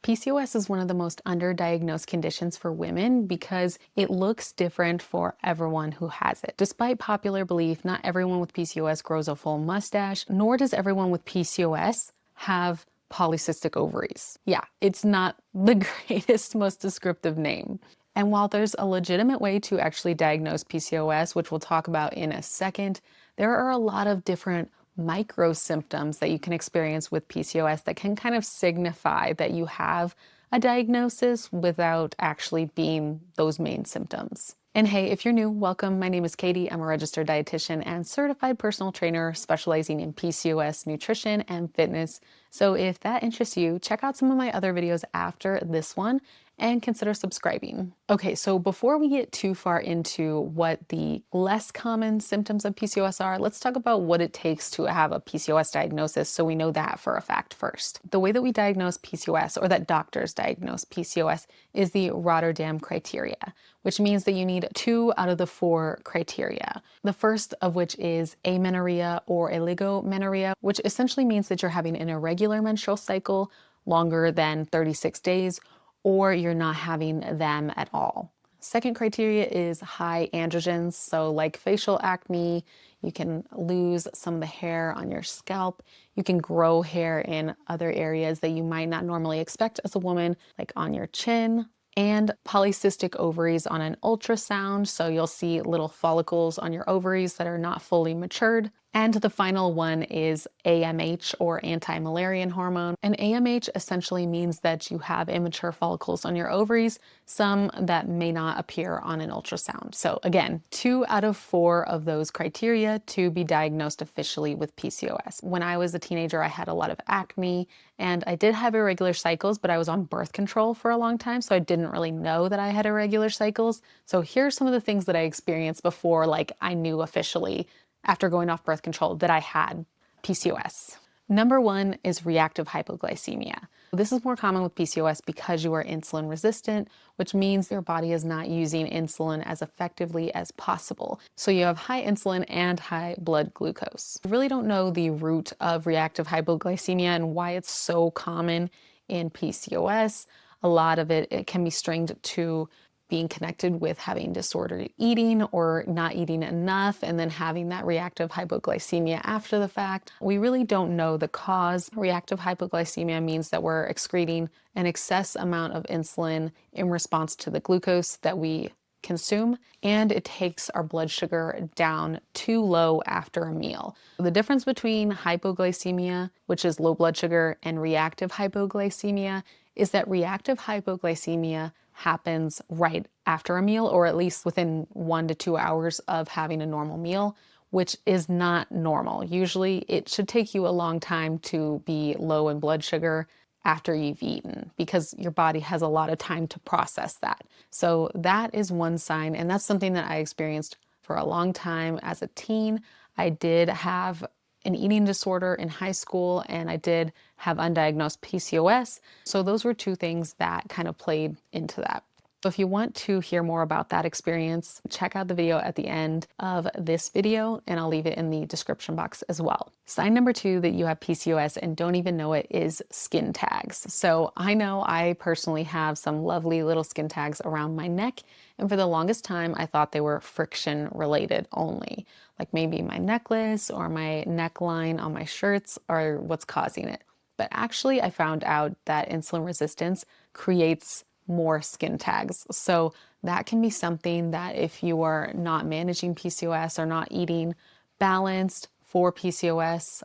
PCOS is one of the most underdiagnosed conditions for women because it looks different for everyone who has it. Despite popular belief, not everyone with PCOS grows a full mustache, nor does everyone with PCOS have polycystic ovaries. Yeah, it's not the greatest, most descriptive name. And while there's a legitimate way to actually diagnose PCOS, which we'll talk about in a second, there are a lot of different micro symptoms that you can experience with PCOS that can kind of signify that you have a diagnosis without actually being those main symptoms. And hey, if you're new, welcome. My name is Katie. I'm a registered dietitian and certified personal trainer specializing in PCOS nutrition and fitness. So if that interests you, check out some of my other videos after this one and consider subscribing. Okay, so before we get too far into what the less common symptoms of PCOS are, let's talk about what it takes to have a PCOS diagnosis so we know that for a fact first. The way that we diagnose PCOS, or that doctors diagnose PCOS, is the Rotterdam criteria, which means that you need 2 out of the 4 criteria. The first of which is amenorrhea or oligomenorrhea, which essentially means that you're having an irregular menstrual cycle longer than 36 days, or you're not having them at all. Second criteria is high androgens, so like facial acne, you can lose some of the hair on your scalp, you can grow hair in other areas that you might not normally expect as a woman, like on your chin, and polycystic ovaries on an ultrasound, so you'll see little follicles on your ovaries that are not fully matured. And the final one is AMH, or anti-Müllerian hormone. And AMH essentially means that you have immature follicles on your ovaries, some that may not appear on an ultrasound. So again, 2 out of 4 of those criteria to be diagnosed officially with PCOS. When I was a teenager, I had a lot of acne and I did have irregular cycles, but I was on birth control for a long time, so I didn't really know that I had irregular cycles. So here's some of the things that I experienced before, like, I knew officially after going off birth control that I had PCOS. Number 1 is reactive hypoglycemia. This is more common with PCOS because you are insulin resistant, which means your body is not using insulin as effectively as possible. So you have high insulin and high blood glucose. I really don't know the root of reactive hypoglycemia and why it's so common in PCOS. A lot of it can be stringed to being connected with having disordered eating or not eating enough and then having that reactive hypoglycemia after the fact. We really don't know the cause. Reactive hypoglycemia means that we're excreting an excess amount of insulin in response to the glucose that we consume, and it takes our blood sugar down too low after a meal. The difference between hypoglycemia, which is low blood sugar, and reactive hypoglycemia is that reactive hypoglycemia happens right after a meal, or at least within 1 to 2 hours of having a normal meal, which is not normal. Usually it should take you a long time to be low in blood sugar after you've eaten because your body has a lot of time to process that. So that is one sign, and that's something that I experienced for a long time as a teen. I did have an eating disorder in high school, and I did have undiagnosed PCOS. So those were 2 things that kind of played into that. So if you want to hear more about that experience, check out the video at the end of this video, and I'll leave it in the description box as well. Sign number 2 that you have PCOS and don't even know it is skin tags. So I know I personally have some lovely little skin tags around my neck, and for the longest time I thought they were friction related only, like maybe my necklace or my neckline on my shirts are what's causing it. But actually I found out that insulin resistance creates more skin tags. So that can be something that if you are not managing PCOS or not eating balanced for PCOS,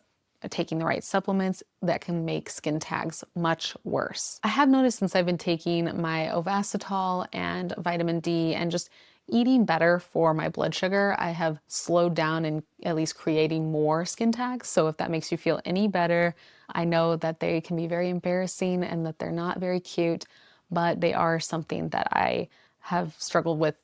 taking the right supplements, that can make skin tags much worse. I have noticed since I've been taking my Ovasitol and vitamin D and just eating better for my blood sugar, I have slowed down in at least creating more skin tags. So if that makes you feel any better, I know that they can be very embarrassing and that they're not very cute, but they are something that I have struggled with,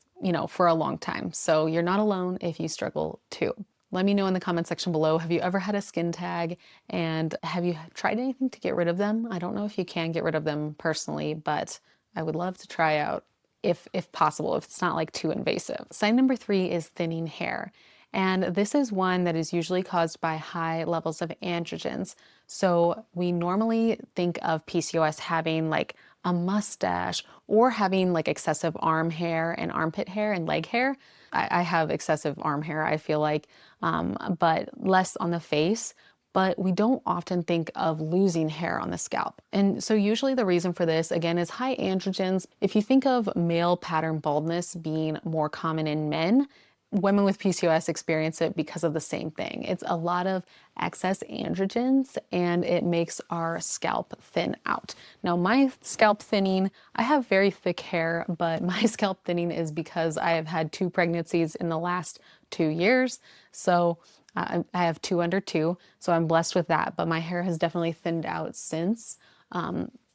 for a long time. So you're not alone if you struggle too. Let me know in the comment section below, have you ever had a skin tag, and have you tried anything to get rid of them? I don't know if you can get rid of them personally, but I would love to try out if possible, if it's not like too invasive. Sign number 3 is thinning hair. And this is one that is usually caused by high levels of androgens. So we normally think of PCOS having like a mustache or having like excessive arm hair and armpit hair and leg hair. I have excessive arm hair, I feel like, but less on the face. But we don't often think of losing hair on the scalp. And so usually the reason for this, again, is high androgens. If you think of male pattern baldness being more common in men, women with PCOS experience it because of the same thing. It's a lot of excess androgens and it makes our scalp thin out. Now, my scalp thinning, I have very thick hair, but my scalp thinning is because I have had 2 pregnancies in the last 2 years. So I have 2 under 2, so I'm blessed with that, but my hair has definitely thinned out since.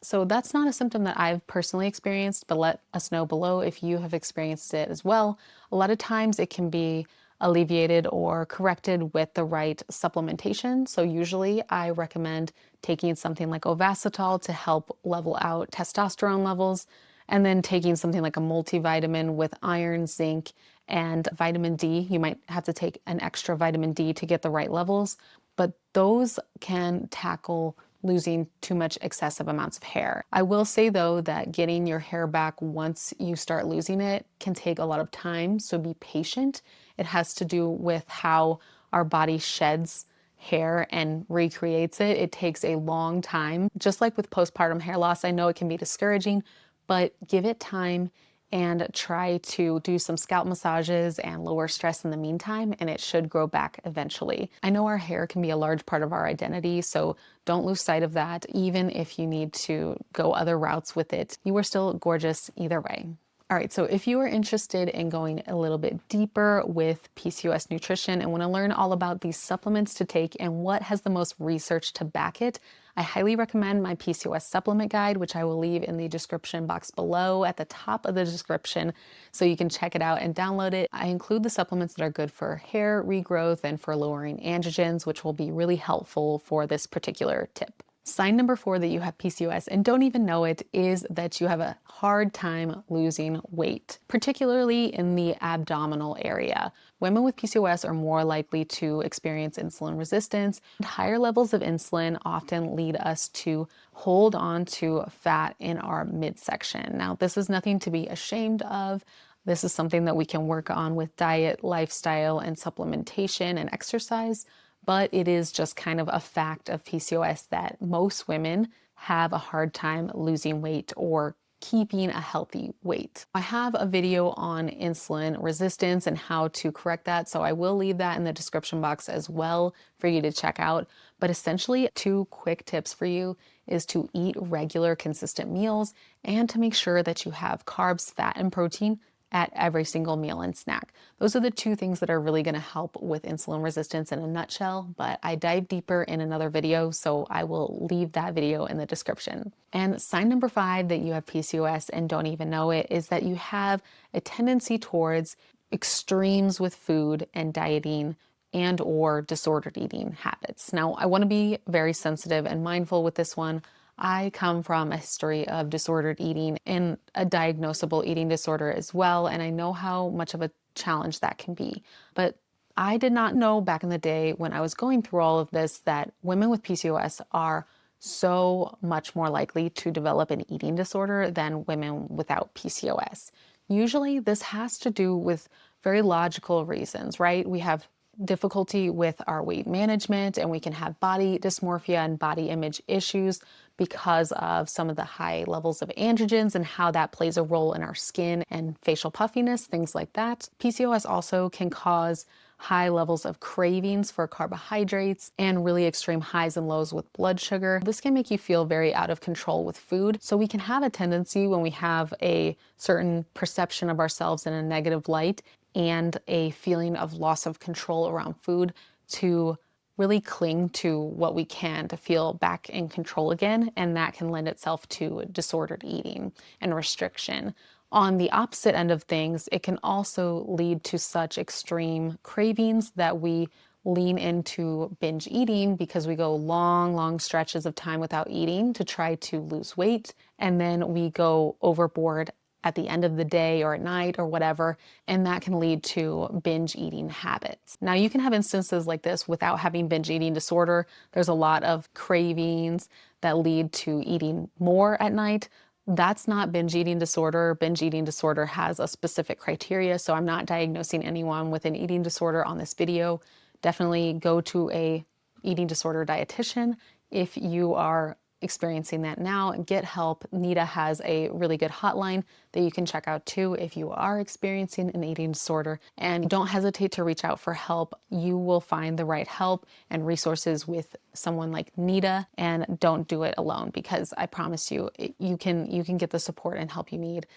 So that's not a symptom that I've personally experienced, but let us know below if you have experienced it as well. A lot of times it can be alleviated or corrected with the right supplementation. So usually I recommend taking something like Ovasitol to help level out testosterone levels, and then taking something like a multivitamin with iron, zinc, and vitamin D. You might have to take an extra vitamin D to get the right levels, but those can tackle losing too much excessive amounts of hair. I will say though that getting your hair back once you start losing it can take a lot of time, so be patient. It has to do with how our body sheds hair and recreates it. It takes a long time. Just like with postpartum hair loss, I know it can be discouraging, but give it time and try to do some scalp massages and lower stress in the meantime, and it should grow back eventually. I know our hair can be a large part of our identity, so don't lose sight of that. Even if you need to go other routes with it, you are still gorgeous either way. All right, so if you are interested in going a little bit deeper with PCOS nutrition and want to learn all about these supplements to take and what has the most research to back it, I highly recommend my PCOS supplement guide, which I will leave in the description box below at the top of the description so you can check it out and download it. I include the supplements that are good for hair regrowth and for lowering androgens, which will be really helpful for this particular tip. Sign number 4 that you have PCOS and don't even know it is that you have a hard time losing weight, particularly in the abdominal area. Women with PCOS are more likely to experience insulin resistance. Higher levels of insulin often lead us to hold on to fat in our midsection. Now, this is nothing to be ashamed of. This is something that we can work on with diet, lifestyle, and supplementation and exercise. But it is just kind of a fact of PCOS that most women have a hard time losing weight or keeping a healthy weight. I have a video on insulin resistance and how to correct that, so I will leave that in the description box as well for you to check out. But essentially, 2 quick tips for you is to eat regular, consistent meals and to make sure that you have carbs, fat, and protein at every single meal and snack. Those are the 2 things that are really going to help with insulin resistance in a nutshell, but I dive deeper in another video, so I will leave that video in the description. And sign number 5 that you have PCOS and don't even know it is that you have a tendency towards extremes with food and dieting and or disordered eating habits. Now, I want to be very sensitive and mindful with this one. I come from a history of disordered eating and a diagnosable eating disorder as well, and I know how much of a challenge that can be. But I did not know back in the day when I was going through all of this that women with PCOS are so much more likely to develop an eating disorder than women without PCOS. Usually this has to do with very logical reasons, right? We have difficulty with our weight management and we can have body dysmorphia and body image issues because of some of the high levels of androgens and how that plays a role in our skin and facial puffiness, things like that. PCOS also can cause high levels of cravings for carbohydrates and really extreme highs and lows with blood sugar. This can make you feel very out of control with food. So we can have a tendency when we have a certain perception of ourselves in a negative light and a feeling of loss of control around food to really cling to what we can to feel back in control again, and that can lend itself to disordered eating and restriction. On the opposite end of things, it can also lead to such extreme cravings that we lean into binge eating because we go long stretches of time without eating to try to lose weight, and then we go overboard at the end of the day or at night or whatever, and that can lead to binge eating habits. Now, you can have instances like this without having binge eating disorder. There's a lot of cravings that lead to eating more at night. That's not binge eating disorder. Binge eating disorder has a specific criteria, so I'm not diagnosing anyone with an eating disorder on this video. Definitely go to a eating disorder dietitian if you are experiencing that now, and get help. Nita has a really good hotline that you can check out too if you are experiencing an eating disorder, and don't hesitate to reach out for help. You will find the right help and resources with someone like Nita, and don't do it alone, because I promise you, you can get the support and help you need.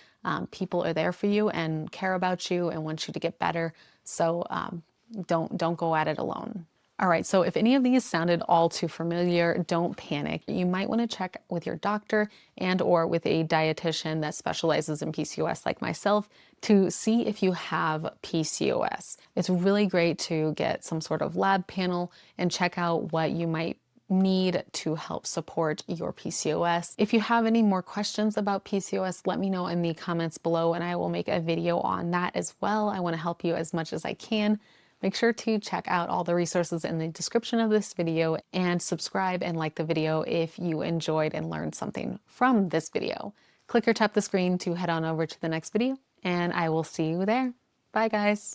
People are there for you and care about you and want you to get better. So don't go at it alone. All right, so if any of these sounded all too familiar, don't panic. You might want to check with your doctor and or with a dietitian that specializes in PCOS like myself to see if you have PCOS. It's really great to get some sort of lab panel and check out what you might need to help support your PCOS. If you have any more questions about PCOS, let me know in the comments below and I will make a video on that as well. I want to help you as much as I can. Make sure to check out all the resources in the description of this video and subscribe and like the video if you enjoyed and learned something from this video. Click or tap the screen to head on over to the next video, and I will see you there. Bye guys.